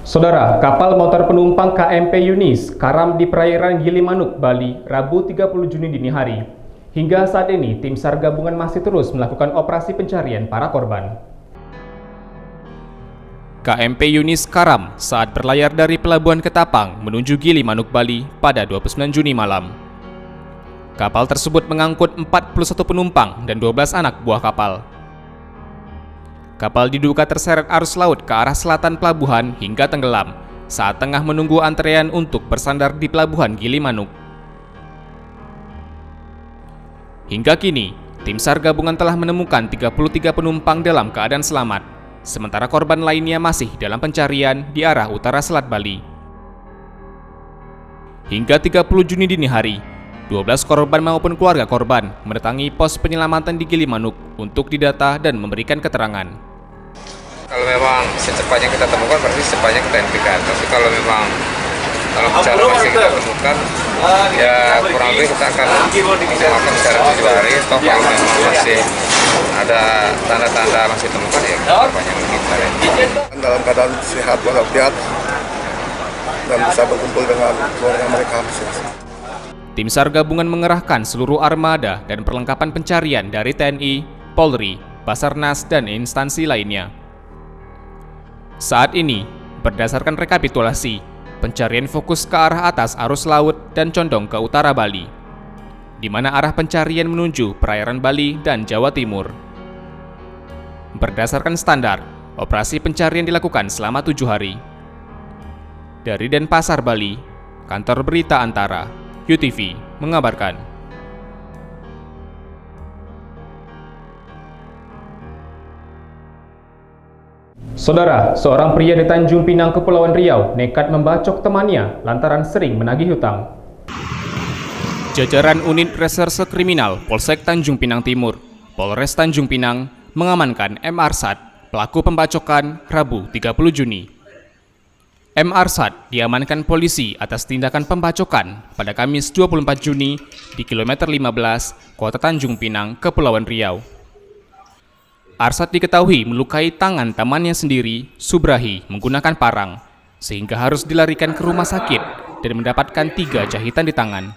Saudara, kapal motor penumpang KMP Yunis karam di perairan Gilimanuk, Bali, Rabu 30 Juni dini hari. Hingga saat ini, tim SAR gabungan masih terus melakukan operasi pencarian para korban. KMP Yunis karam saat berlayar dari Pelabuhan Ketapang menuju Gilimanuk, Bali pada 29 Juni malam. Kapal tersebut mengangkut 41 penumpang dan 12 anak buah kapal. Kapal diduga terseret arus laut ke arah selatan pelabuhan hingga tenggelam saat tengah menunggu antrean untuk bersandar di Pelabuhan Gilimanuk. Hingga kini, tim SAR gabungan telah menemukan 33 penumpang dalam keadaan selamat, sementara korban lainnya masih dalam pencarian di arah utara Selat Bali. Hingga 30 Juni dini hari, 12 korban maupun keluarga korban mendatangi pos penyelamatan di Gilimanuk untuk didata dan memberikan keterangan. Kalau memang secepatnya kita temukan berarti secepatnya kita hentikan. Tapi kalau memang dalam bicara masih kita temukan, ya kurang lebih kita akan maksimalkan bicara 7 hari. Toh kalau memang masih ada tanda-tanda masih temukan, ya kita banyak kita. Dalam keadaan sehat walafiat dan bisa berkumpul dengan keluarga mereka. Tim SAR gabungan mengerahkan seluruh armada dan perlengkapan pencarian dari TNI, Polri, Basarnas, dan instansi lainnya. Saat ini, berdasarkan rekapitulasi, pencarian fokus ke arah atas arus laut dan condong ke utara Bali, di mana arah pencarian menuju perairan Bali dan Jawa Timur. Berdasarkan standar, operasi pencarian dilakukan selama 7 hari. Dari Denpasar, Bali, Kantor Berita Antara, UTV, mengabarkan. Saudara, seorang pria di Tanjung Pinang, Kepulauan Riau nekat membacok temannya lantaran sering menagih hutang. Jajaran Unit Reserse Kriminal Polsek Tanjung Pinang Timur, Polres Tanjung Pinang, mengamankan M. Arsad, pelaku pembacokan, Rabu 30 Juni. M. Arsad diamankan polisi atas tindakan pembacokan pada Kamis 24 Juni di kilometer 15, Kota Tanjung Pinang, Kepulauan Riau. Arsad diketahui melukai tangan temannya sendiri, Subrahi, menggunakan parang, sehingga harus dilarikan ke rumah sakit dan mendapatkan 3 jahitan di tangan.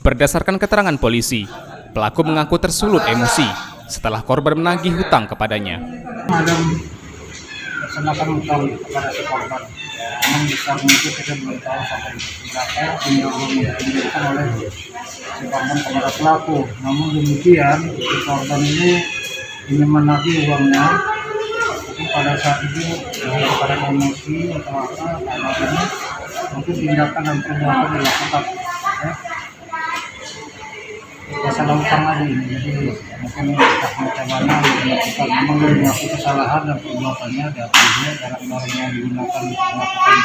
Berdasarkan keterangan polisi, pelaku mengaku tersulut emosi setelah korban menagih hutang kepadanya. Melaksanakan hutang kepada si korban. Namun besarnya itu kita belum tahu sampai berapa uang yang diberikan oleh si korban kepada pelaku. Namun demikian, si korban ini ingin menagih uangnya, tapi pada saat itu pada emosi atau apa, karena mungkin tindakan dan perbuatan dilakukan. Masalah utang lagi, jadi mungkin bagaimana dilakukan, memang dia mengaku kesalahan dan perbuatannya dalam norma yang digunakan melakukan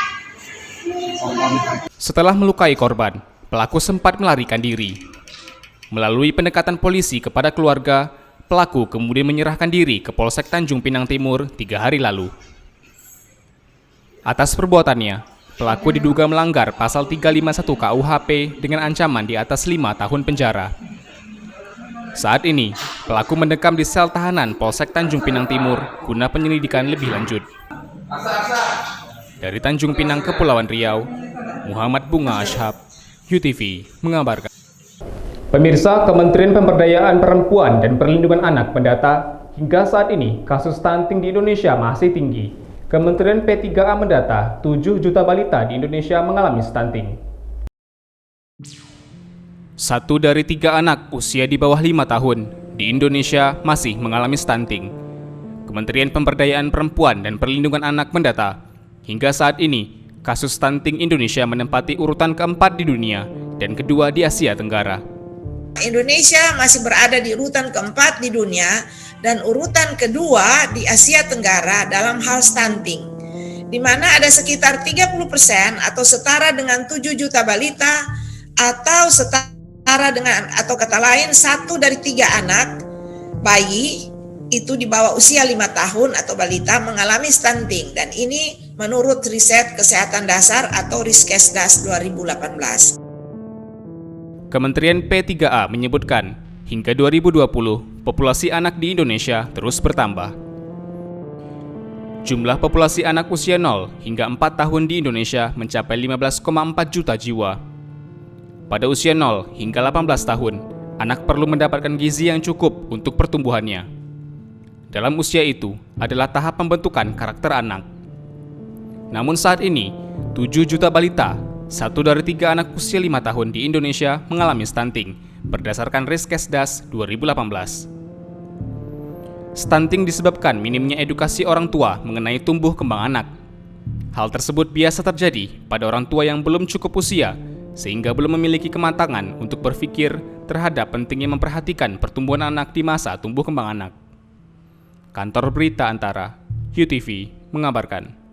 korban. Setelah melukai korban, pelaku sempat melarikan diri. Melalui pendekatan polisi kepada keluarga, pelaku kemudian menyerahkan diri ke Polsek Tanjung Pinang Timur 3 hari lalu. Atas perbuatannya, pelaku diduga melanggar pasal 351 KUHP dengan ancaman di atas 5 tahun penjara. Saat ini, pelaku mendekam di sel tahanan Polsek Tanjung Pinang Timur guna penyelidikan lebih lanjut. Dari Tanjung Pinang, Kepulauan Riau, Muhammad Bunga Ashab, UTV, mengabarkan. Pemirsa, Kementerian Pemberdayaan Perempuan dan Perlindungan Anak mendata, hingga saat ini kasus stunting di Indonesia masih tinggi. Kementerian P3A mendata 7 juta balita di Indonesia mengalami stunting. 1 dari 3 anak usia di bawah 5 tahun di Indonesia masih mengalami stunting. Kementerian Pemberdayaan Perempuan dan Perlindungan Anak mendata, hingga saat ini kasus stunting Indonesia menempati urutan keempat di dunia dan kedua di Asia Tenggara. Indonesia masih berada di urutan keempat di dunia dan urutan kedua di Asia Tenggara dalam hal stunting, di mana ada sekitar 30% atau setara dengan 7 juta balita atau setara dengan, atau kata lain 1 dari 3 anak bayi itu di bawah usia 5 tahun atau balita mengalami stunting, dan ini menurut riset kesehatan dasar atau Riskesdas 2018. Kementerian P3A menyebutkan hingga 2020 populasi anak di Indonesia terus bertambah. jumlah populasi anak usia 0 hingga 4 tahun di Indonesia mencapai 15,4 juta jiwa. Pada usia 0 hingga 18 tahun, anak perlu mendapatkan gizi yang cukup untuk pertumbuhannya. Dalam usia itu adalah tahap pembentukan karakter anak. Namun saat ini, 7 juta balita, 1 dari 3 anak usia 5 tahun di Indonesia mengalami stunting berdasarkan Riskesdas 2018. Stunting disebabkan minimnya edukasi orang tua mengenai tumbuh kembang anak. Hal tersebut biasa terjadi pada orang tua yang belum cukup usia, sehingga belum memiliki kematangan untuk berpikir terhadap pentingnya memperhatikan pertumbuhan anak di masa tumbuh kembang anak. Kantor Berita Antara, UTV, mengabarkan.